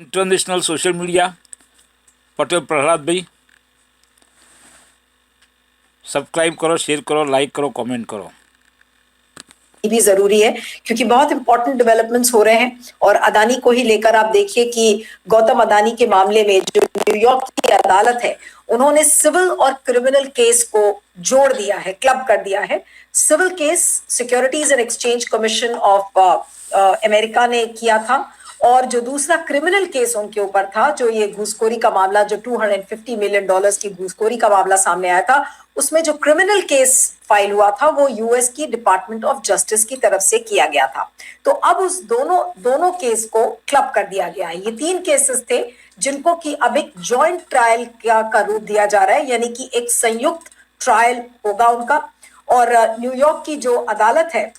International social media Patel Prahlad भाई subscribe करो, share करो, लाइक करो, कमेंट करो। भी जरूरी है क्योंकि बहुत इंपॉर्टेंट डेवलपमेंट्स हो रहे हैं। और अदानी को ही लेकर आप देखिए कि गौतम अदानी के मामले में जो न्यूयॉर्क की अदालत है, उन्होंने सिविल और क्रिमिनल केस को जोड़ दिया है, क्लब कर दिया है। Civil case securities and exchange commission of America ने किया था, और जो दूसरा क्रिमिनल केस उनके ऊपर था, जो ये घूसखोरी का मामला, जो $250 मिलियन की घूसखोरी का मामला सामने आया था, उसमें जो क्रिमिनल केस फाइल हुआ था वो यूएस की डिपार्टमेंट ऑफ जस्टिस की तरफ से किया गया था। तो अब उस दोनों केस को क्लब कर दिया गया है। ये 3 केसेस थे जिनको कि अब एक जॉइंट ट्रायल का रूप दिया जा रहा है, यानी कि एक संयुक्त ट्रायल होगा उनका। और न्यूयॉर्क की जो अदालत है,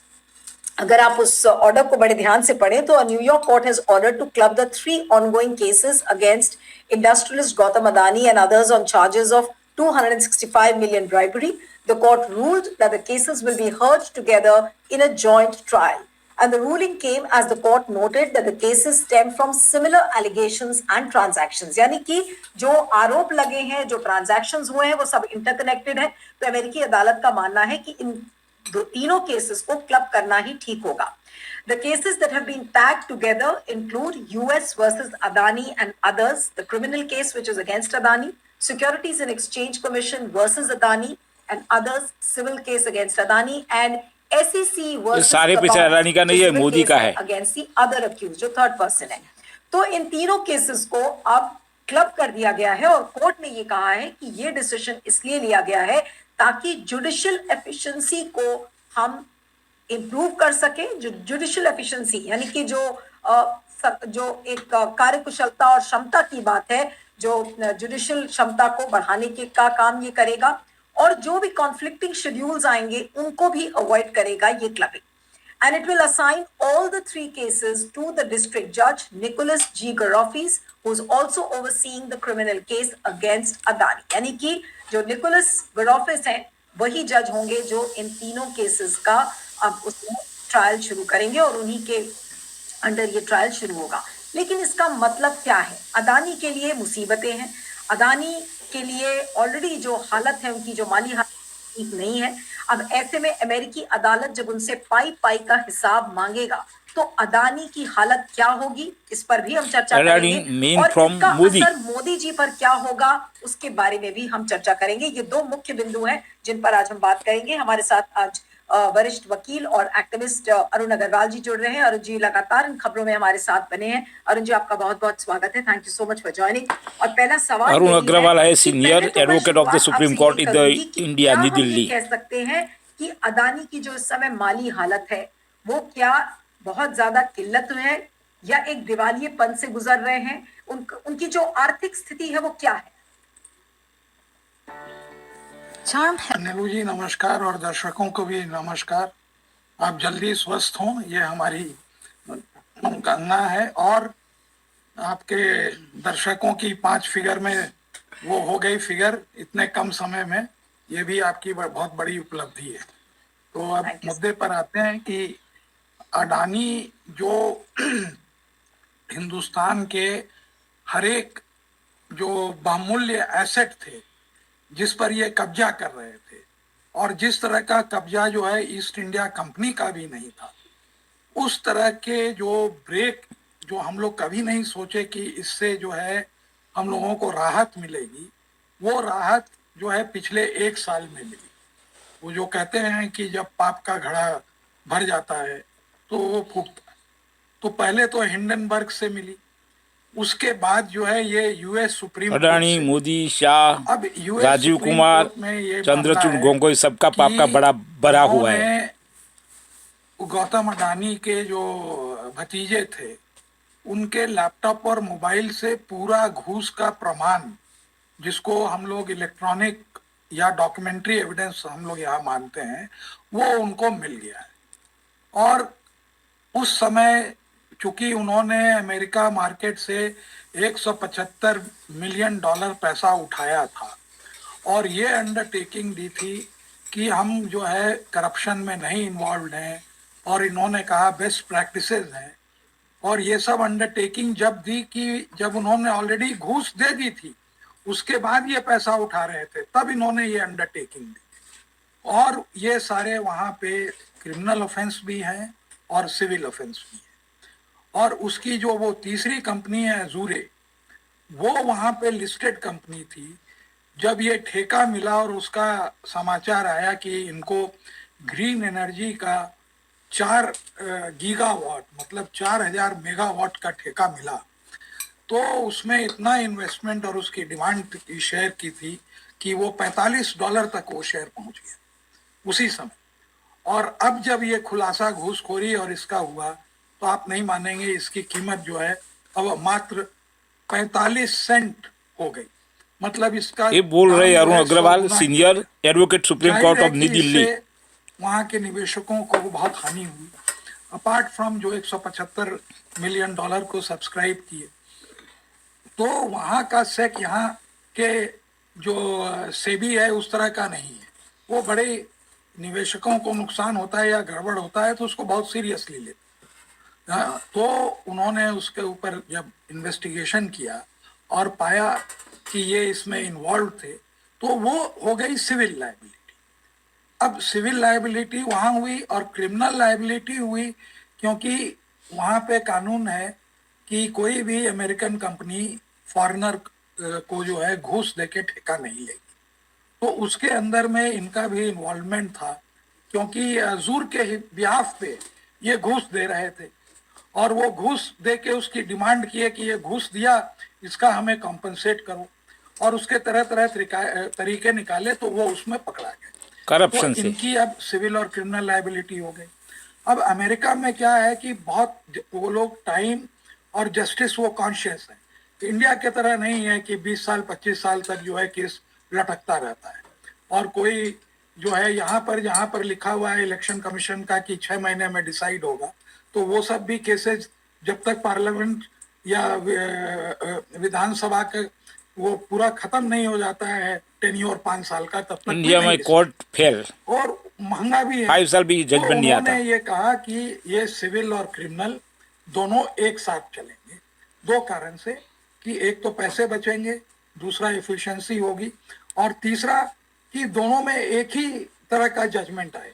अगर आप उस ऑर्डर को बड़े ध्यान से पढ़ें तो New York court has ordered to club the 3 ongoing cases against industrialist Gautam Adani and others on charges of 265 million bribery. The court ruled that the cases will be heard together in a joint trial. And the ruling came as the court noted that the cases stem from similar allegations and transactions. यानी कि जो आरोप लगे हैं, जो transactions हुए हैं, वो सब इंटरकनेक्टेड है। तो अमेरिकी अदालत का मानना है कि इन तीनों केसेस को क्लब करना ही ठीक होगा। The cases that have been tagged together include US versus Adani and others, the criminal case which is against Adani, Securities and Exchange Commission versus Adani and others, civil case against Adani, and SEC versus सारे पीछे अदानी का नहीं है, मोदी का है, against the other accused, जो third person है। तो इन तीनों केसेस को अब क्लब कर दिया गया है, और कोर्ट ने ये कहा है कि ये डिसीजन इसलिए लिया गया है ताकि जुडिशियल एफिशिएंसी को हम इंप्रूव कर सके। जुडिशियल एफिशिएंसी यानी कि जो एक कार्यकुशलता और क्षमता की बात है, जो जुडिशियल क्षमता को बढ़ाने के का काम ये करेगा, और जो भी कॉन्फ्लिक्टिंग शेड्यूल्स आएंगे उनको भी अवॉइड करेगा ये clubbing. And it will assign all the 3 cases to the district judge Nicholas G. Garofis, who is also overseeing the criminal case against Adani. यानी कि जो निकोलस गरोफिस हैं वही जज होंगे जो इन तीनों केसेस का अब उसमें ट्रायल शुरू करेंगे, और उन्हीं के अंडर ये ट्रायल शुरू होगा। लेकिन इसका मतलब क्या है? अदानी के लिए मुसीबतें हैं। अदानी के लिए ऑलरेडी जो हालत है, उनकी जो माली हालत ठीक नहीं है। अब ऐसे में अमेरिकी अदालत जब उनसे पाई का हिसाब मांगेगा तो अदानी की हालत क्या होगी, इस पर भी हम चर्चा करेंगे, और इसका असर मोदी जी पर क्या होगा उसके बारे में भी हम चर्चा करेंगे। ये 2 मुख्य बिंदु हैं जिन पर आज हम बात करेंगे। हमारे साथ आज वरिष्ठ वकील और एक्टिविस्ट अरुण अग्रवाल जी जुड़ रहे हैं। अरुण जी लगातार इन खबरों में हमारे साथ बने हैं। अरुण जी, आपका बहुत बहुत स्वागत है। Thank you so much for joining. और पहला सवाल, अरुण अग्रवाल है senior advocate of the supreme court in the India, new Delhi. कह सकते हैं कि अदानी की जो इस समय माली हालत है वो क्या बहुत ज्यादा किल्लत में है या एक दिवालियेपन से गुजर रहे हैं? उनकी जो आर्थिक स्थिति है वो क्या है? नेहरू जी नमस्कार, और दर्शकों को भी नमस्कार। आप जल्दी स्वस्थ हों, ये हमारी मनोकामना है। और आपके दर्शकों की 5 फिगर में वो हो गई फिगर इतने कम समय में, ये भी आपकी बहुत बड़ी उपलब्धि है। तो अब मुद्दे पर आते हैं कि अडानी जो हिंदुस्तान के हर एक जो बहुमूल्य एसेट थे जिस पर ये कब्जा कर रहे थे, और जिस तरह का कब्जा जो है ईस्ट इंडिया कंपनी का भी नहीं था, उस तरह के जो ब्रेक जो हम लोग कभी नहीं सोचे कि इससे जो है हम लोगों को राहत मिलेगी, वो राहत जो है पिछले 1 साल में मिली। वो जो कहते हैं कि जब पाप का घड़ा भर जाता है तो वो फूटता है। तो पहले तो हिंडनबर्ग से मिली, उसके बाद जो है ये यूएस सुप्रीम अडानी, मोदी, शाह, अब राजीव कुमार, चंद्रचूड़ गोगोई, सबका पाप का बड़ा भरा हुआ है। गौतम अडानी के जो भतीजे थे उनके लैपटॉप और मोबाइल से पूरा घूस का प्रमाण, जिसको हम लोग इलेक्ट्रॉनिक या डॉक्यूमेंट्री एविडेंस हम लोग यहाँ मानते हैं, वो उनको मिल गया है। और उस समय चूंकि उन्होंने अमेरिका मार्केट से $175 मिलियन पैसा उठाया था, और ये अंडरटेकिंग दी थी कि हम जो है करप्शन में नहीं इन्वॉल्व हैं, और इन्होंने कहा बेस्ट प्रैक्टिसेस हैं, और ये सब अंडरटेकिंग जब दी कि जब उन्होंने ऑलरेडी घूस दे दी थी, उसके बाद ये पैसा उठा रहे थे, तब इन्होंने ये अंडरटेकिंग दी। और ये सारे वहां पे क्रिमिनल ऑफेंस भी है और सिविल ऑफेंस भी है। और उसकी जो वो तीसरी कंपनी है अजूरे, वो वहां पे लिस्टेड कंपनी थी। जब ये ठेका मिला और उसका समाचार आया कि इनको ग्रीन एनर्जी का 4 गीगावाट मतलब 4000 मेगावाट का ठेका मिला, तो उसमें इतना इन्वेस्टमेंट और उसकी डिमांड शेयर की थी कि वो $45 तक वो शेयर पहुंच गया उसी समय। और अब जब ये खुलासा घूसखोरी और इसका हुआ, तो आप नहीं मानेंगे, इसकी कीमत जो है अब मात्र 45 सेंट हो गई। मतलब इसका ये बोल रहे दाम जो अरुण है अग्रवाल, 100 गुना सीनियर एडवोकेट सुप्रीम जाहिर कोर्ट है ऑफ कि न्यू दिल्ली। इससे वहां के निवेशकों को बहुत हानि हुई। अपार्ट फ्रॉम जो 175 मिलियन डॉलर को सब्सक्राइब किए, तो वहां का सेक यहाँ के जो सेबी है उस तरह का नहीं है। वो बड़े निवेशकों को नुकसान होता है या गड़बड़ होता है तो उसको बहुत सीरियसली लेते हैं। तो उन्होंने उसके ऊपर जब इन्वेस्टिगेशन किया और पाया कि ये इसमें इन्वॉल्व थे, तो वो हो गई सिविल लायबिलिटी। अब सिविल लायबिलिटी वहां हुई और क्रिमिनल लायबिलिटी हुई, क्योंकि वहां पे कानून है कि कोई भी अमेरिकन कंपनी फॉरेनर को जो है घूस देके ठेका नहीं लेगी। तो उसके अंदर में इनका भी इन्वॉल्वमेंट था, क्योंकि अजूर के बिहाफ पे ये घूस दे रहे थे और वो घूस दे के उसकी डिमांड किए कि ये घूस दिया, इसका हमें कॉम्पनसेट करो, और उसके तरह तरह तरीके निकाले, तो वो उसमें पकड़ा गया। करप्शन तो से इनकी अब सिविल और क्रिमिनल लायबिलिटी हो गई। अब अमेरिका में क्या है कि बहुत वो लोग टाइम और जस्टिस वो कॉन्शियस है। इंडिया के तरह नहीं है कि 20 साल 25 साल तक जो है केस लटकता रहता है। और कोई जो है जहां पर लिखा हुआ है इलेक्शन कमीशन का कि 6 महीने में डिसाइड होगा, तो वो सब भी केसेस जब तक पार्लियामेंट या विधानसभा के वो पूरा खत्म नहीं हो जाता है टेन्योर 5 साल का, तब तक इंडिया में कोर्ट फेल, और महंगा भी है। 5 साल भी तो जजमेंट नहीं आता। उन्होंने ये कहा कि ये सिविल और क्रिमिनल दोनों एक साथ चलेंगे, दो कारण से, कि एक तो पैसे बचेंगे, दूसरा एफिशिएंसी होगी, और तीसरा कि दोनों में एक ही तरह का जजमेंट आए।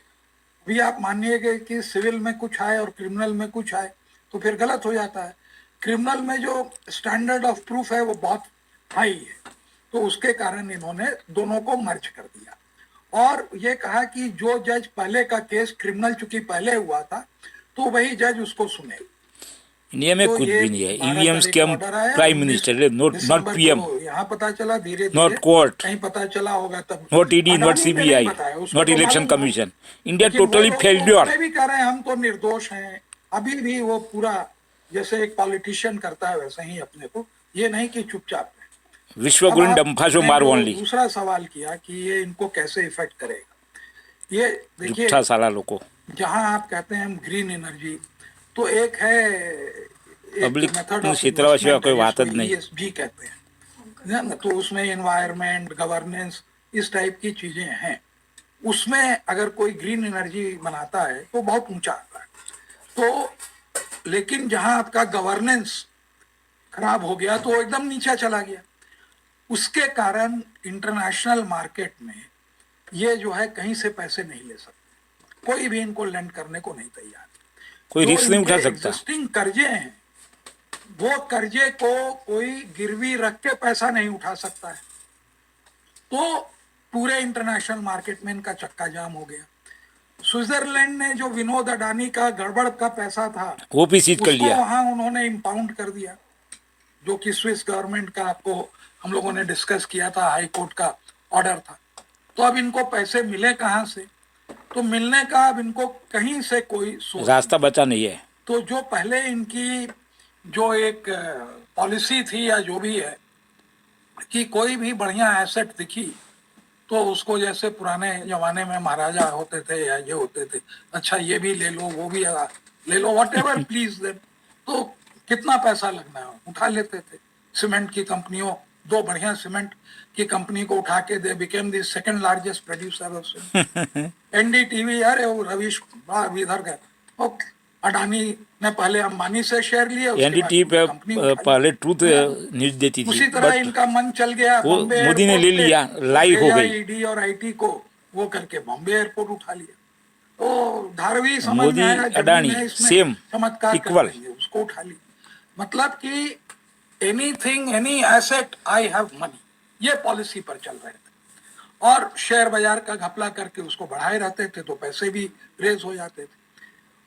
भी आप मानिएगा कि सिविल में कुछ आए और क्रिमिनल में कुछ आए तो फिर गलत हो जाता है। क्रिमिनल में जो स्टैंडर्ड ऑफ प्रूफ है वो बहुत हाई है, तो उसके कारण इन्होंने दोनों को मर्ज कर दिया और ये कहा कि जो जज पहले का केस क्रिमिनल चूंकि पहले हुआ था, तो वही जज उसको सुने। इंडिया में तो कुछ ये भी नहीं है। 12 ईवीएम्स तारीख के को हम ऑर्डर आया, prime 19 minister, not December PM, को यहाँ पता चला, धीरे नॉट धीरे कोर्ट, कहीं पता चला होगा तब। नॉट ईडी, नॉट अडानी ने नहीं सीबीआई, बताया, उसको नॉट तो इलेक्शन मालूम था। कमीशन। इंडिया लेकिन वो टोटली लोग तो फेल्योर। उसमें भी कह रहे हैं हम तो निर्दोष हैं। अभी भी वो पूरा जैसे एक पॉलिटिशियन करता है वैसे ही अपने को, ये नहीं कि चुपचाप है। विश्व अब गुरु डम्फासो आपने मार जो ओनली, दूसरा सवाल किया कि ये इनको कैसे इफेक्ट करेगा, ये देखिए, झूठा साला लोगो। जहां आप कहते हैं हम ग्रीन एनर्जी, तो एक है एक पब्लिक मेथड ऑफ क्षेत्रावासी का इन्वेस्टमेंट कोई है बात जिसको नहीं। ESG कहते हैं ना, तो उसमें एनवायरनमेंट गवर्नेंस इस टाइप की चीजें हैं। उसमें अगर कोई ग्रीन एनर्जी बनाता है तो बहुत ऊंचा आता है, तो लेकिन जहां आपका गवर्नेंस खराब हो गया तो एकदम नीचे चला गया। उसके कारण इंटरनेशनल मार्केट में ये जो है कहीं से पैसे नहीं ले सकते, कोई भी इनको लेंड करने को नहीं तैयार। कोई जो रिस्क नहीं उठा इनके सकता। एग्जिस्टिंग कर्जे हैं, वो कर्जे को कोई गिरवी रख के पैसा नहीं उठा सकता है, तो पूरे इंटरनेशनल मार्केट में इनका चक्का जाम हो गया। स्विट्जरलैंड ने जो विनोद अडानी का गड़बड़ का पैसा था वो भी सीज कर उसको लिया। वहां उन्होंने इम्पाउंड कर दिया, जो कि स्विस गवर्नमेंट का आपको हम लोगों ने डिस्कस किया था, हाई कोर्ट का ऑर्डर था। तो अब इनको पैसे मिले कहां से, तो मिलने का अब इनको कहीं से कोई सोर्स रास्ता बचा नहीं है। तो जो पहले इनकी जो एक पॉलिसी थी या जो भी है कि कोई भी बढ़िया एसेट दिखी तो उसको, जैसे पुराने जमाने में महाराजा होते थे या ये होते थे, अच्छा ये भी ले लो वो भी ले लो, वट एवर प्लीज देम, तो कितना पैसा लगना है उठा लेते थे। सीमेंट की कंपनियों, दो बढ़िया सीमेंट की कंपनी को उठा के they became the second largest producer of cement. NDTV, अरे वो रवीश इधर गए, अडानी मैं पहले अंबानी से शेयर लिए, उसके बाद एनडीटीवी पे कंपनी उठा ली। पहले ट्रूथ न्यूज देती थी, उसी तरह बट इनका मन चल गया वो बॉम्बे मोदी ने एयरपोर्ट ले पे, लिया, लाइव हो गई। ईडी और आईटी को वो करके बॉम्बे एयरपोर्ट उठा लिया। तो धारवी समझ में मोदी, आया, जमीन अडानी, है इसमें सेम, चमत्कार कर इक्वल। देंगे, उसको उठा ली। मतलब कि anything, any asset, I have money, ये पॉलिसी पर चल रहे थे। और शेयर बाजार का घपला करके उसको बढ़ाए रहते थे, तो पैसे भी रेज हो जाते थे।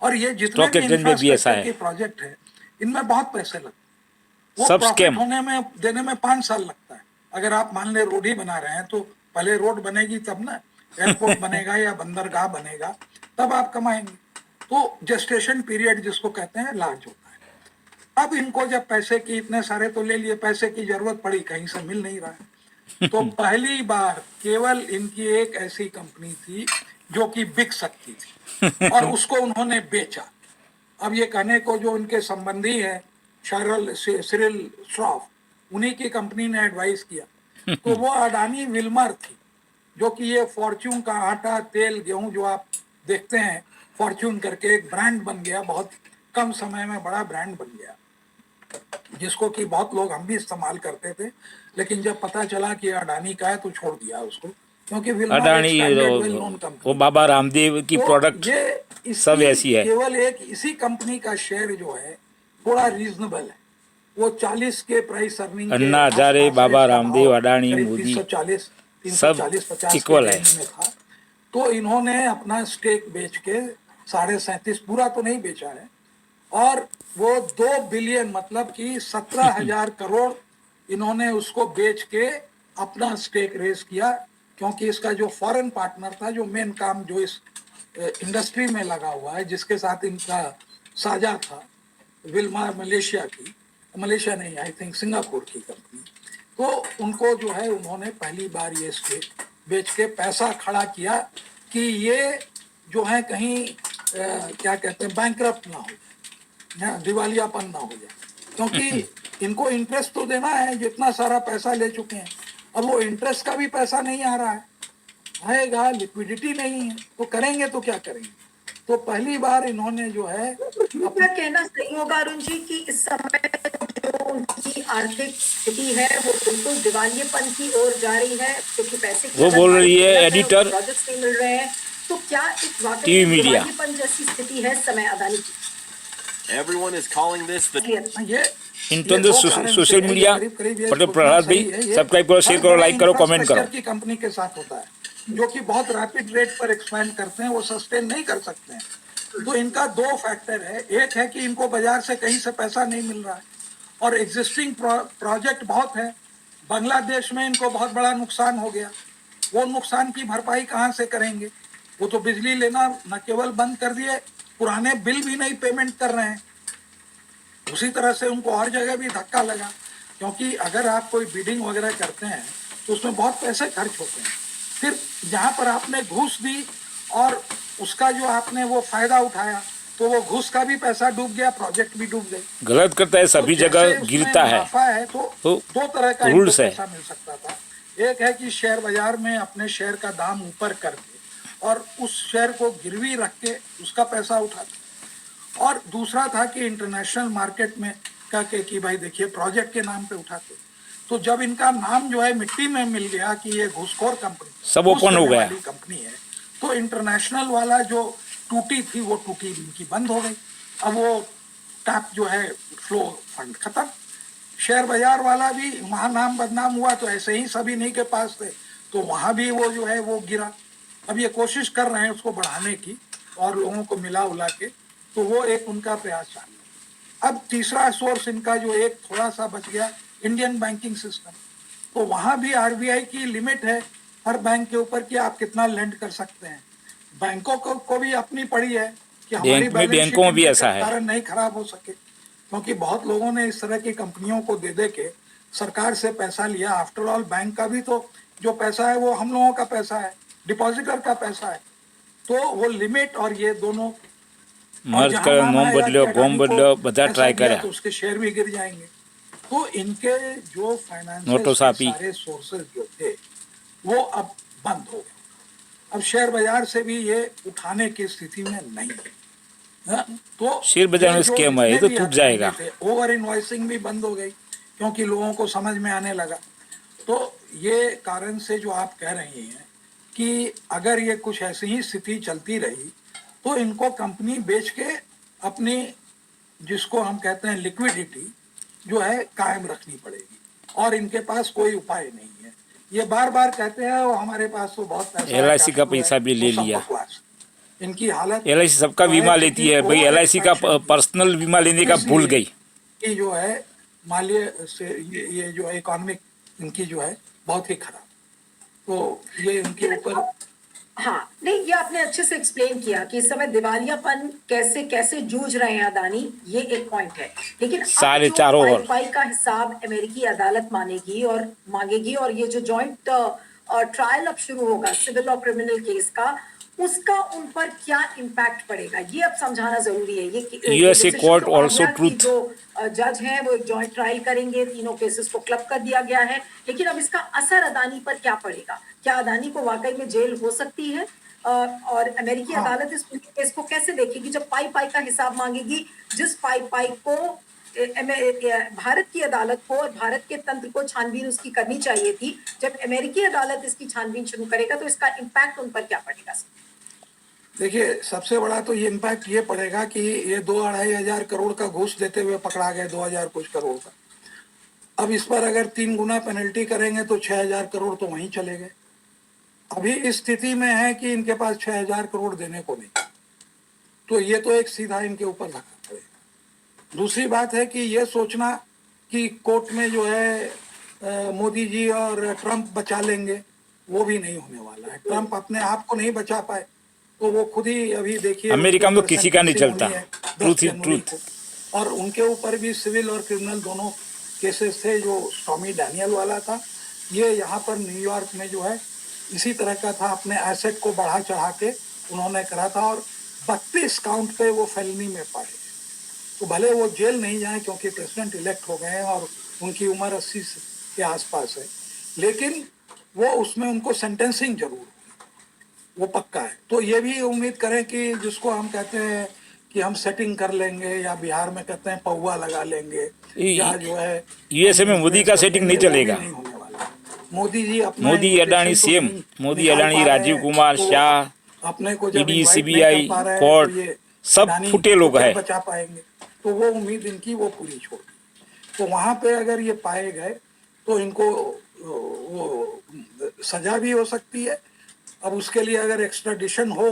और ये जितने स्टॉक भी एक्सचेंज में भी ऐसा इंफ्रास्ट्रक्चर है। के प्रोजेक्ट है, इनमें बहुत पैसे लगते हैं। वो सब प्रॉफिट स्कैम। होने में, देने में 5 साल लगता है। अगर आप मान ले रोड ही बना रहे हैं, तो पहले रोड बनेगी तब ना एयरपोर्ट बनेगा या बंदरगाह बनेगा, तब आप कमाएंगे। तो जेस्टेशन पीरियड जिसको कहते हैं, लार्ज होता है। अब इनको जब पैसे की इतने सारे तो ले लिए, पैसे की जरूरत पड़ी, कहीं से मिल नहीं रहा है, तो पहली बार केवल इनकी एक ऐसी कंपनी थी जो कि बिक सकती थी, और उसको उन्होंने बेचा। अब ये कहने को जो उनके संबंधी है सिरिल श्रॉफ, उन्हीं की कंपनी ने एडवाइस किया, तो वो अडानी विल्मर थी, जो कि ये फॉर्च्यून का आटा, तेल, गेहूं जो आप देखते हैं, फॉर्च्यून करके एक ब्रांड बन गया, बहुत कम समय में बड़ा ब्रांड बन गया, जिसको कि बहुत लोग, हम भी इस्तेमाल करते थे। लेकिन जब पता चला कि अडानी का है तो छोड़ दिया उसको, क्योंकि विल्मर अडानी, एक स्टैंडर्ड वेल नोन कंपनी। वो बाबा रामदेव की तो प्रोडक्ट ये सब ऐसी है। केवल एक इसी कंपनी का शेयर जो है थोड़ा रीजनेबल है, वो 40 के प्राइस अर्निंग के अन्ना हजारे, आसपास बाबा है, इसका रामदेव, भाव अडानी, करीब मोदी, 340, सब 340-50 इक्वल के है। रेंज में था। तो इन्होंने अपना स्टेक बेच के 37.5, पूरा तो नहीं बेचा है, और वो 2 बिलियन मतलब कि 17,000 करोड़ इन्होंने उसको बेच के अपना स्टेक रेस किया। क्योंकि इसका जो फॉरेन पार्टनर था, जो मेन काम जो इस इंडस्ट्री में लगा हुआ है, जिसके साथ इनका साझा था, विल्मर मलेशिया नहीं, आई थिंक सिंगापुर की कंपनी, तो उनको जो है उन्होंने पहली बार ये स्टेक बेच के पैसा खड़ा किया कि ये जो है कहीं क्या कहते हैं, बैंकरप्ट ना हो जाए, दिवालियापन ना हो जाए, क्योंकि इनको इंटरेस्ट तो देना है, जितना सारा पैसा ले चुके हैं। अब वो इंटरेस्ट का भी पैसा नहीं आ रहा है, आएगा, लिक्विडिटी नहीं है, तो करेंगे तो क्या करेंगे। तो पहली बार इन्होंने जो है, क्या कहना सही होगा अरुण जी कि इस समय जो उनकी आर्थिक स्थिति है वो बिल्कुल दिवालियेपन की ओर जा रही है, क्योंकि पैसे की वो बोल रही है एडिटर, प्रोजेक्ट्स नहीं मिल रहे हैं, तो क्या इस वाकई टीवी में मीडिया, दिवालियेपन जैसी स्थिति है इस समय अदानी की? Everyone is calling this the social media पर प्रहलाद भाई, सब्सक्राइब करो, शेयर करो, लाइक करो, कमेंट करो। की कंपनी के साथ होता है, जो कि बहुत रैपिड रेट पर एक्सपैंड करते हैं, वो सस्टेन नहीं कर सकते हैं। तो इनका 2 फैक्टर है, एक है कि इनको बाजार से कहीं से पैसा नहीं मिल रहा है, और एग्जिस्टिंग प्रोजेक्ट बहुत है। बांग्लादेश में इनको बहुत बड़ा नुकसान हो गया, वो नुकसान की भरपाई कहाँ से करेंगे? वो तो बिजली लेना न केवल बंद कर दिए, पुराने बिल भी नहीं पेमेंट कर रहे हैं। उसी तरह से उनको हर जगह भी धक्का लगा, क्योंकि अगर आप कोई बिडिंग वगैरह करते हैं तो उसमें बहुत पैसे खर्च होते हैं। फिर जहाँ पर आपने घूस दी और उसका जो आपने वो फायदा उठाया, तो वो घूस का भी पैसा डूब गया, प्रोजेक्ट भी डूब गए। गलत करता है, सभी जगह गिरता है। तो 2 तरह का रूल्स है। पैसा मिल सकता था। एक है कि शेयर बाजार में अपने शेयर का दाम ऊपर करके और उस शेयर को गिरवी रख के उसका पैसा उठाते, और दूसरा था कि इंटरनेशनल मार्केट में कहके कि भाई देखिए प्रोजेक्ट के नाम पे उठाते। तो जब इनका नाम जो है मिट्टी में मिल गया कि ये घूसखोर कंपनी, सब ओपन हो गया कंपनी है, तो इंटरनेशनल वाला जो टूटी थी वो टूटी इनकी बंद हो गई। अब वो टैप जो है फ्लो फंड खत्म। शेयर बाजार वाला भी वहाँ नाम बदनाम हुआ, तो ऐसे ही सभी नहीं के पास थे, तो वहाँ भी वो जो है वो गिरा। अब ये कोशिश कर रहे हैं उसको बढ़ाने की और लोगों को मिला उला के, तो वो एक उनका प्रयास चालू है। अब तीसरा सोर्स इनका जो एक थोड़ा सा बच गया, इंडियन बैंकिंग सिस्टम। तो वहाँ भी आरबीआई की लिमिट है हर बैंक के ऊपर कि आप कितना लेंड कर सकते हैं। बैंकों को भी अपनी पड़ी है कि हमारी बैंकों में भी ऐसा है, कारण नहीं खराब हो सके, क्योंकि बहुत लोगों ने इस तरह की कंपनियों को दे के सरकार से पैसा लिया। आफ्टर ऑल बैंक का भी तो जो पैसा है वो हम लोगों का पैसा है, डिपॉजिटर का पैसा है। तो वो लिमिट और ये दोनों मर्ज कर, नोम बदलो, गोम बदलो, બધા ट्राई કર્યા, तो उसके शेयर भी गिर जाएंगे। तो इनके जो फाइनेंशियल सारे सोर्सेज जो थे वो अब बंद हो गए। अब शेयर बाजार से भी ये उठाने की स्थिति में नहीं है। हाँ, तो शेयर बाजार में ये जो स्कैम है, ये जितने तो भी टूट जाएगा। थे, ओवर इनवॉइसिंग भी बंद हो गई क्योंकि लोगों को समझ में आने लगा। तो ये कारण से जो आप कह रही हैं कि अगर ये कुछ ऐसी ही स्थिति चलती रही तो इनको कंपनी बेच के अपनी, जिसको हम कहते हैं लिक्विडिटी, जो है कायम रखनी पड़ेगी और इनके पास कोई उपाय नहीं है। ये बार बार कहते हैं वो हमारे पास तो बहुत पैसा है, LIC का capital है, पैसा भी ले वो सब लिया। बकवास। इनकी हालत LIC सबका जो है, बीमा लेती है भाई, ओवर LIC का एक्सपेंशन पर्सनल बीमा लेने का भूल गई। की जो है मालिय से ये जो इकोनॉमिक इनकी जो है बहुत ही खराब, तो ये इनके ऊपर। हाँ, नहीं, ये आपने अच्छे से एक्सप्लेन किया कि इस समय दिवालियापन कैसे कैसे जूझ रहे हैं अदानी, ये एक पॉइंट है। लेकिन अब साढ़े जो चारों ओर। पाई का हिसाब अमेरिकी अदालत मांगेगी और ये जो जॉइंट ट्रायल अब शुरू होगा सिविल और क्रिमिनल केस का, उसका उन पर क्या इम्पैक्ट पड़ेगा, ये अब समझाना जरूरी है। ये USA जैसे court शुक्र also आर्या की truth। जो जज हैं वो एक जॉइंट ट्रायल करेंगे, तीनों केसेस को क्लब कर दिया गया है। लेकिन अब इसका असर अदानी पर क्या पड़ेगा? क्या अदानी को वाकई में जेल हो सकती है? और अमेरिकी अदालत इस केस को कैसे देखेगी जब पाई का हिसाब मांगेगी, जिस पाई को भारत की अदालत को और भारत के तंत्र को छानबीन उसकी करनी चाहिए थी। जब अमेरिकी अदालत इसकी छानबीन शुरू करेगा तो इसका इम्पैक्ट उन पर क्या पड़ेगा? देखिए, सबसे बड़ा तो ये इम्पैक्ट ये पड़ेगा कि ये 2-2.5 हजार करोड़ का घूस देते हुए पकड़ा गए, 2000 कुछ करोड़ का। अब इस पर अगर 3 गुना पेनल्टी करेंगे तो 6000 करोड़ तो वहीं चले गए। अभी इस स्थिति में है कि इनके पास 6000 करोड़ देने को नहीं, तो ये तो एक सीधा इनके ऊपर धक्का पड़ेगा। दूसरी बात है कि ये सोचना कि कोर्ट में जो है मोदी जी और ट्रंप बचा लेंगे, वो भी नहीं होने वाला है। ट्रंप अपने आप को नहीं बचा पाए तो वो खुद ही अभी देखिए अमेरिका में तो किसी का नहीं चलता, ट्रूथ इज ट्रूथ। और उनके ऊपर भी सिविल और क्रिमिनल दोनों केसेस थे। जो स्टॉमी डैनियल वाला था, ये यहाँ पर न्यूयॉर्क में जो है इसी तरह का था, अपने एसेट को बढ़ा चढ़ा के उन्होंने करा था और 32 काउंट पे वो फेलनी में पाए। तो भले वो जेल नहीं जाए क्योंकि प्रेसिडेंट इलेक्ट हो गए हैं और उनकी उम्र 80 के आसपास है, लेकिन वो उसमें उनको सेंटेंसिंग जरूर, वो पक्का है। तो ये भी उम्मीद करें कि जिसको हम कहते हैं कि हम सेटिंग कर लेंगे, या बिहार में कहते हैं पौवा लगा लेंगे, या जो है USA में मोदी का सेटिंग नहीं चलेगा। नहीं होने वाला। मोदी जी अपना मोदी अडानी सीएम, मोदी अडानी, राजीव कुमार, शाह, अपने को ED, CBI, कोर्ट सब फुटे लोग हैं। बचा पाएंगे, तो वो उम्मीद इनकी वो पूरी छोड़ दी। तो वहां पे अगर ये पाए गए तो इनको वो सजा भी हो सकती है। अब उसके लिए अगर एक्स्ट्राडिशन हो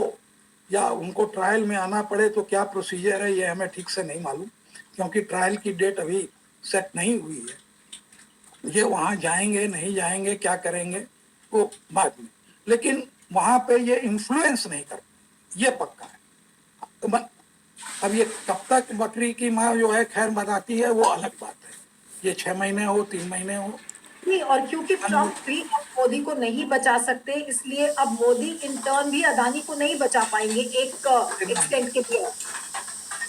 या उनको ट्रायल में आना पड़े तो क्या प्रोसीजर है ये हमें ठीक से नहीं मालूम, क्योंकि ट्रायल की डेट अभी सेट नहीं हुई है। ये वहाँ जाएंगे नहीं जाएंगे, क्या करेंगे वो बाद में, लेकिन वहाँ पे ये इन्फ्लुएंस नहीं कर, ये पक्का है। अब ये कब तक बकरी की माँ जो है खैर बताती है वो अलग बात है, ये 6 महीने हो 3 महीने हो। नहीं, और क्योंकि ट्रंप भी मोदी को नहीं बचा सकते, इसलिए अब मोदी इन टर्न भी अदानी को नहीं बचा पाएंगे एक एक्सटेंट के लिए।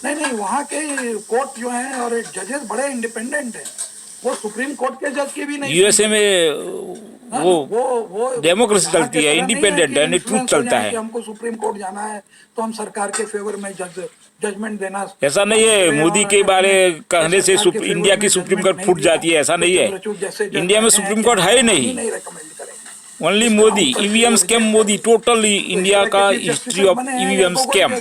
नहीं, वहाँ के कोर्ट जो है और जजेस बड़े इंडिपेंडेंट हैं, वो सुप्रीम कोर्ट के जज की भी नहीं। USA में वो डेमोक्रेसी चलती है, इंडिपेंडेंट है, ट्रूथ चलता है। हमको सुप्रीम कोर्ट जाना है तो हम सरकार के फेवर में जजमेंट देना, ऐसा नहीं है। मोदी के बारे कहने से इंडिया की सुप्रीम कोर्ट फूट जाती है, ऐसा नहीं है। इंडिया में सुप्रीम कोर्ट है ही नहीं, only Modi. EVM scam Modi, total India का हिस्ट्री ऑफ EVM स्कैम।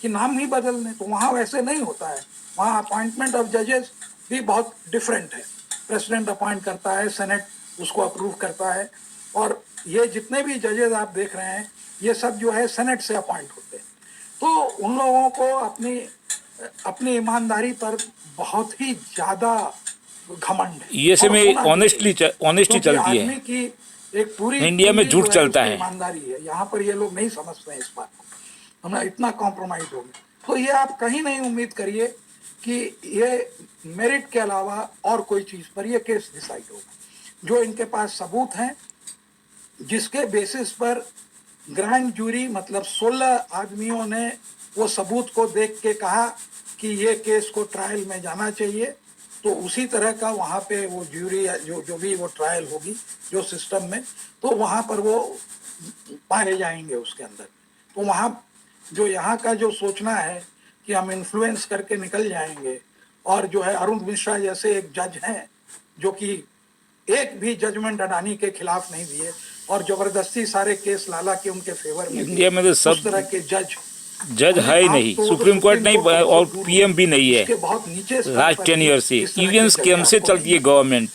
कि नाम ही बदलने, तो वहाँ वैसे नहीं होता है। वहाँ अपॉइंटमेंट ऑफ जजेस भी बहुत डिफरेंट है। प्रेसिडेंट अपॉइंट करता है, सेनेट उसको अप्रूव करता है, और ये जितने भी जजेस आप देख रहे हैं ये सब जो है सेनेट से अपॉइंट होते हैं। तो उन लोगों को अपनी ईमानदारी पर बहुत ही ज्यादा घमंड है। USA में ऑनेस्टी चलती है, कि एक पूरी इंडिया में झूठ चलता है। ईमानदारी है, यहाँ पर ये लोग नहीं समझते हैं इस बात को। हमने इतना कॉम्प्रोमाइज हो गया, तो ये आप कहीं नहीं उम्मीद करिए कि ये मेरिट के अलावा और कोई चीज पर ये केस डिसाइड होगा। जो इनके पास सबूत हैं, जिसके बेसिस पर ग्रैंड जूरी मतलब 16 आदमियों ने वो सबूत को देख के कहा कि ये केस को ट्रायल में जाना चाहिए, तो उसी तरह का वहाँ पे वो ज्यूरी जो भी वो ट्रायल होगी जो सिस्टम में, तो वहाँ पर वो पाए जाएंगे उसके अंदर। तो वहाँ जो यहाँ का जो सोचना है कि हम इन्फ्लुएंस करके निकल जाएंगे, और जो है अरुण मिश्रा जैसे एक जज हैं जो कि एक भी जजमेंट अडानी के खिलाफ नहीं दिए और जबरदस्ती सारे केस लाला के उनके फेवर में इंडिया में तो सब उस तरह के जज है ही नहीं, सुप्रीम कोर्ट नहीं और पीएम भी नहीं है बहुत नीचे लास्ट 10 ईयर से। ईवीएम स्कैम से चलती है government.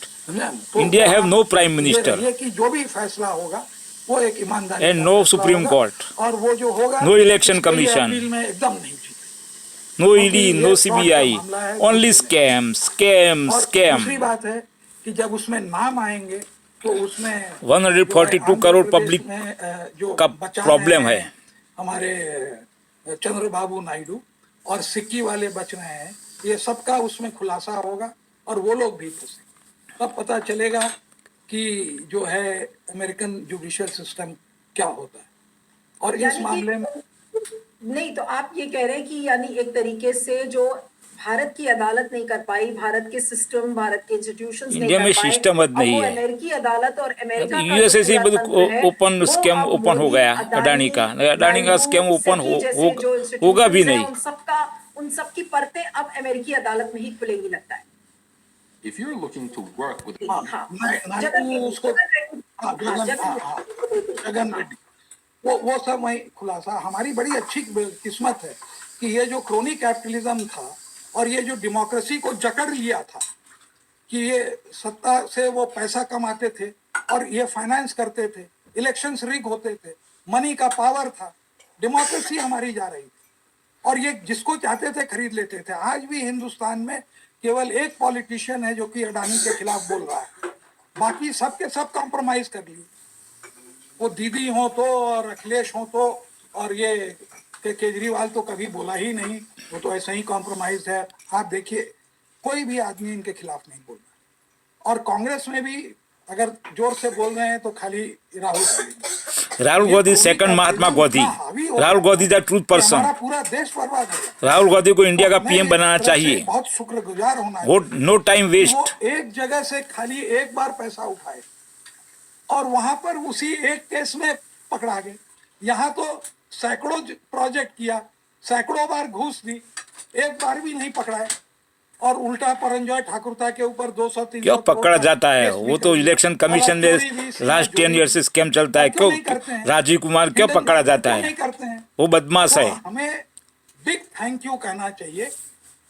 India have no prime minister कि जो भी फैसला होगा वो एक ईमानदारी एंड नो सुप्रीम कोर्ट, और वो जो होगा नो इलेक्शन कमीशन, में एकदम नहीं जीते। No ED, no CBI, only scam scam और स्कैम। दूसरी बात है कि जब उसमें नाम आएंगे तो उसमें 142 करोड़ पब्लिक जो का बचा प्रॉब्लम है। हमारे चंद्रबाबू नायडू और सिक्की वाले बच रहे हैं, ये सबका उसमें खुलासा होगा और वो लोग भी फंसे। तब पता चलेगा कि जो है अमेरिकन जुडिशियल सिस्टम क्या होता है। और इस मामले में नहीं, तो आप ये कह रहे हैं कि यानी एक तरीके से जो भारत की अदालत नहीं कर पाई, भारत के सिस्टम, भारत के इंस्टीट्यूशंस नहीं इंडिया कर में पाए, सिस्टम अब नहीं वो है। अमेरिकी अदालत और अमेरिका का यूएसए से जो तंत्र है, ओपन वो स्कैम अब ओपन हो मोदी, गया अडानी का नायडू, स्कैम ओपन सेकी जैसे जो होगा भी institutions हैं, नहीं। उन सबकी परतें अब अमेरिकी अदालत में ही खुलेंगी लगता है। If you're looking to work with हाँ, नायडू उसको जगन रेड्डी वो सब वही खुलासा। हमारी बड़ी अच्छी किस्मत है कि ये जो क्रोनी कैपिटलिज्म था और ये जो डेमोक्रेसी को जकड़ लिया था कि ये सत्ता से वो पैसा कमाते थे और ये फाइनेंस करते थे, इलेक्शंस रिग होते थे, मनी का पावर था, डेमोक्रेसी हमारी जा रही थी और ये जिसको चाहते थे खरीद लेते थे। आज भी हिंदुस्तान में केवल एक पॉलिटिशियन है जो कि अडानी के खिलाफ बोल रहा है, बाकी सब के सब कॉम्प्रोमाइज कर लिए। वो दीदी हो तो और अखिलेश हो तो, और ये केजरीवाल तो कभी बोला ही नहीं, वो तो ऐसे ही कॉम्प्रोमाइज है। आप देखिए कोई भी आदमी इनके खिलाफ नहीं बोल रहा। और कांग्रेस में भी अगर जोर से बोल रहे हैं तो खाली Rahul Gandhi second Mahatma Gandhi. Rahul Gandhi the truth person. पूरा देश बर्बाद है। राहुल गांधी को इंडिया का पीएम बनाना चाहिए। बहुत शुक्रगुजार होना है। No time waste. एक जगह से खाली एक बार पैसा उठाए और वहां पर उसी एक केस में पकड़ा गए। यहाँ तो सैकड़ों प्रोजेक्ट किया, सैकड़ों बार घूस दी, एक बार भी नहीं पकड़ा है। और उल्टा परंजॉय ठाकुरता के ऊपर 200-300 क्यों पकड़ा जाता है? वो तो इलेक्शन कमीशन ने लास्ट 10 ईयर से स्कैम चलता है। क्यों राजीव कुमार क्यों पकड़ा जाता है? वो बदमाश है। हमें बिग थैंक यू कहना चाहिए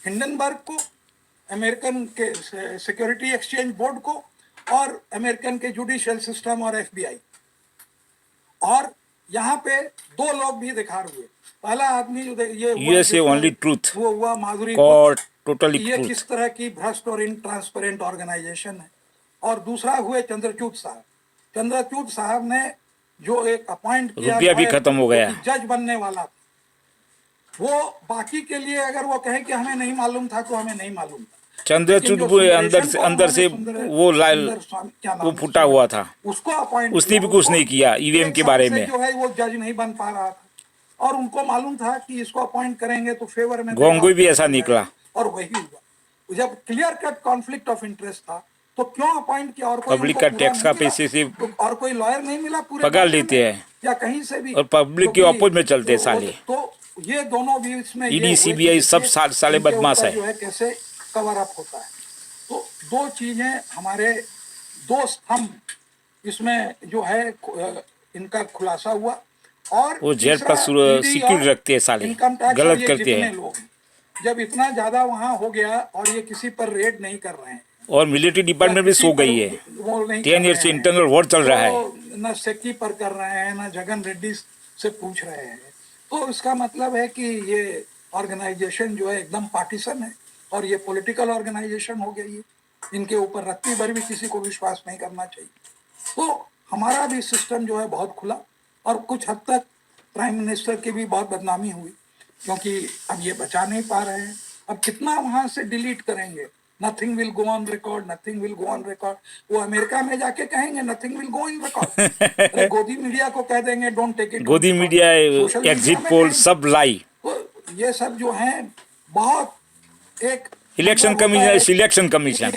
हिंडनबर्ग को, अमेरिकन के सिक्योरिटी एक्सचेंज बोर्ड को और अमेरिकन के जुडिशियल सिस्टम और FBI। और यहाँ पे दो लोग भी दिखार हुए। पहला आदमी ये यूएसए ओनली ट्रूथ, वो हुआ माधुरी कोर्ट टोटली ये ट्रूथ। किस तरह की भ्रष्ट और इनट्रांसपेरेंट ऑर्गेनाइजेशन है। और दूसरा हुए चंद्रचूड साहब। चंद्रचूड साहब ने जो एक अपॉइंट किया, रुपया भी खत्म हो गया, जज बनने वाला था। वो बाकी के लिए अगर वो कहे कि हमें नहीं मालूम था तो हमें नहीं मालूम था। चंद्रचूड अंदर से वो वो फूटा हुआ था, उसको अपॉइंट, उसने भी कुछ नहीं किया ईवीएम के बारे में। जो है वो जज नहीं बन पा रहा था और उनको मालूम था कि इसको अपॉइंट करेंगे तो फेवर में। गोंगुई भी ऐसा निकला और वही हुआ। जब clear cut conflict of interest था तो क्यों अपॉइंट किया? और पब्लिक का टैक्स का पैसे से और कोई लॉयर नहीं मिला पूरे पकड़ लेते हैं या कहीं से भी, और पब्लिक के अपोज में चलते हैं साले। तो ये दोनों भी इसमें ईडी सीबीआई सब साले बदमाश है। जो है कैसे कवर अप होता है। तो दो चीजें हमारे दो स्तंभ इसमें जो है इनका खुलासा हुआ। और वो जेल पर सिक्योरिटी रखते हैं साले, गलत करते हैं। जब इतना ज्यादा वहां हो गया और ये किसी पर रेड नहीं कर रहे हैं और मिलिट्री डिपार्टमेंट भी सो गई है। 10 ईयर से इंटरनल वॉर चल रहा है। न सेक्की पर कर रहे हैं न जगन रेड्डी से पूछ रहे हैं। तो इसका मतलब है कि ये ऑर्गेनाइजेशन जो है एकदम पार्टीसन है और ये पॉलिटिकल ऑर्गेनाइजेशन हो गई है। इनके ऊपर रत्ती भर भी किसी को विश्वास नहीं करना चाहिए। तो हमारा भी सिस्टम जो है बहुत खुला और कुछ हद तक प्राइम मिनिस्टर की भी बहुत बदनामी हुई क्योंकि अब ये बचा नहीं पा रहे हैं। अब कितना वहां से डिलीट करेंगे? Nothing will go on record, nothing will go on record. वो अमेरिका में जाके कहेंगे nothing will go in record. गोदी मीडिया को कह देंगे डोंट टेक इट। गोदी मीडिया, एग्जिट पोल सब लाई। तो ये सब जो है बहुत एक election commission, selection commission,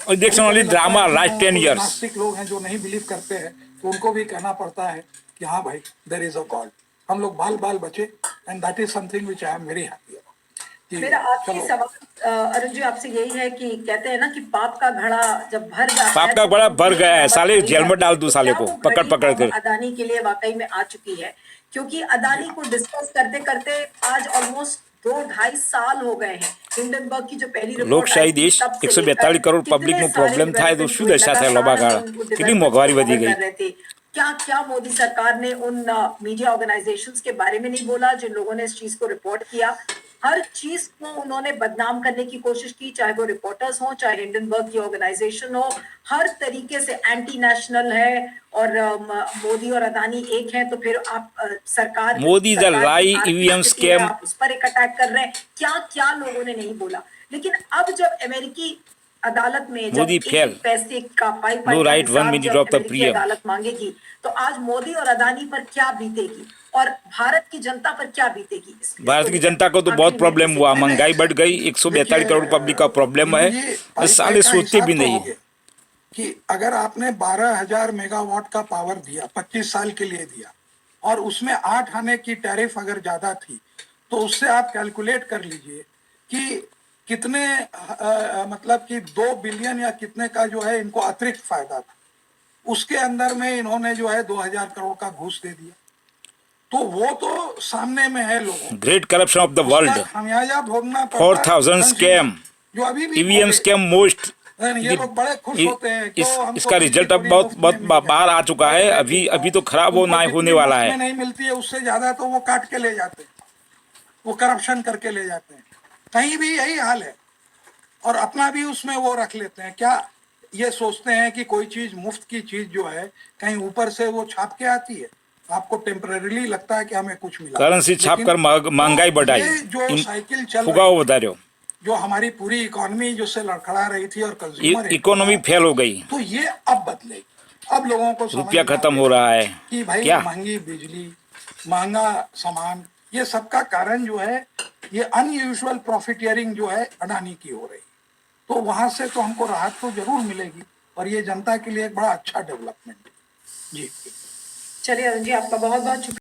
election only drama last 10 years. नास्तिक लोग हैं जो नहीं बिलीव करते हैं तो उनको भी कहना पड़ता है कि हाँ भाई देयर इज अ गॉड। हम लोग बाल बाल बचे and that is something which I am very happy about. कि मेरा आखिरी चलो सवाल अरुण जी आपसे यही है कि कहते हैं ना कि पाप का घड़ा जब भर जाता पाप है का तो बड़ा उसमें भर गया है, नमक साले नहीं जेल में जाती। डाल दो तो साले क्या को वो पकड़ घड़ी पकड़ अब कर। अदानी के लिए वाकई में आ चुकी है? क्योंकि अदानी को डिस्कस करते करते आज ऑलमोस्ट 2-2.5 साल हो गए हैं। हिंडनबर्ग की जो पहली रिपोर्ट आई લોકશાહી थी देश तब से 142 लेकर करोड़ पब्लिक कितने નું सारे प्रॉब्लम થાય તો डेवलपमेंट्स શું हुए, દશા થાય लगातार લંબા हम ગાળા उन કેટલી डेवलपमेंट्स મોંઘवारी को વધી कवर गई। कर रहे थे। क्या क्या मोदी सरकार ने उन मीडिया ऑर्गेनाइजेशंस के बारे में नहीं बोला जिन लोगों ने इस चीज को रिपोर्ट किया? हर चीज को उन्होंने बदनाम करने की कोशिश की, चाहे वो रिपोर्टर्स हो, चाहे हिंडनबर्ग की ऑर्गेनाइजेशन हो। हर तरीके से एंटी नेशनल है और मोदी और अदानी एक हैं, तो फिर आप सरकार मोदी द सरकार की लाई आर्थिक ईवीएम स्थिति है, स्कैम। आप उस पर एक अटैक कर रहे हैं। क्या क्या लोगों ने नहीं बोला? लेकिन अब जब अमेरिकी अदालत में जब मोदी एक फेल। पैसे का पाई नो का राइट 1 हिसाब मिनट जब ऑफ द अमेरिकी प्रियम। अदालत मांगेगी, तो आज मोदी और अदानी पर क्या बीतेगी और भारत की जनता पर क्या बीतेगी? भारत की जनता को तो बहुत प्रॉब्लम हुआ, महंगाई बढ़ गई, 142 करोड़ पब्लिक का प्रॉब्लम है, ये और साले का सोचते हिसाब भी तो नहीं। हो गया कि अगर आपने 12,000 मेगावाट का पावर दिया, 25 साल के लिए दिया, और उसमें 8 आने की टैरिफ अगर ज्यादा थी, तो उससे आप कैलकुलेट कर लीजिए कि कितने मतलब कि 2 बिलियन या कितने का जो है इनको अतिरिक्त फायदा था। उसके अंदर में इन्होंने जो है 2,000 करोड़ का घूस दे दिया। तो वो तो सामने में है लोगों, ग्रेट करप्शन ऑफ द उसका वर्ल्ड, खामियाजा भोगना पड़ता 4000 है। स्कैम, जो अभी भी ईवीएम भोगे। Scam most. ये लोग बड़े खुश होते हैं क्यों हमको इसका बिजली रिजल्ट अब पूरी बहुत मुफ्त बहुत में मिल जाए। बाहर आ चुका है, अभी तो खराब उनको होना जितनी होने वाला मुफ्त है। में नहीं मिलती है उससे ज्यादा तो वो काट के ले जाते हैं, वो करप्शन करके ले जाते हैं। कहीं भी यही हाल है, और अपना भी उसमें वो रख लेते हैं। क्या ये सोचते हैं कि कोई चीज मुफ्त की चीज जो है कहीं ऊपर से वो छाप के आती है? आपको टेम्परेरीली लगता है कि हमें कुछ मिला, करंसी छाप कर महंगाई बढ़ाई, ये जो साइकिल चल फुगाव रही बता रहे हो, जो हमारी पूरी इकोनॉमी जो से लड़खड़ा रही थी और कंज्यूमर इकोनॉमी फेल हो गई, तो ये अब बदलेगी। अब लोगों को समझ रुपया में आ खत्म गया हो रहा है कि भाई क्या? महंगी बिजली, महंगा सामान, ये सबका कारण जो है ये अनयूजुअल प्रॉफिटियरिंग जो है अडानी की हो रही। तो वहां से तो हमको राहत तो जरूर मिलेगी, और ये जनता के लिए एक बड़ा अच्छा डेवलपमेंट है। जी चलिए अरुण जी, आपका बहुत बहुत शुक्रिया।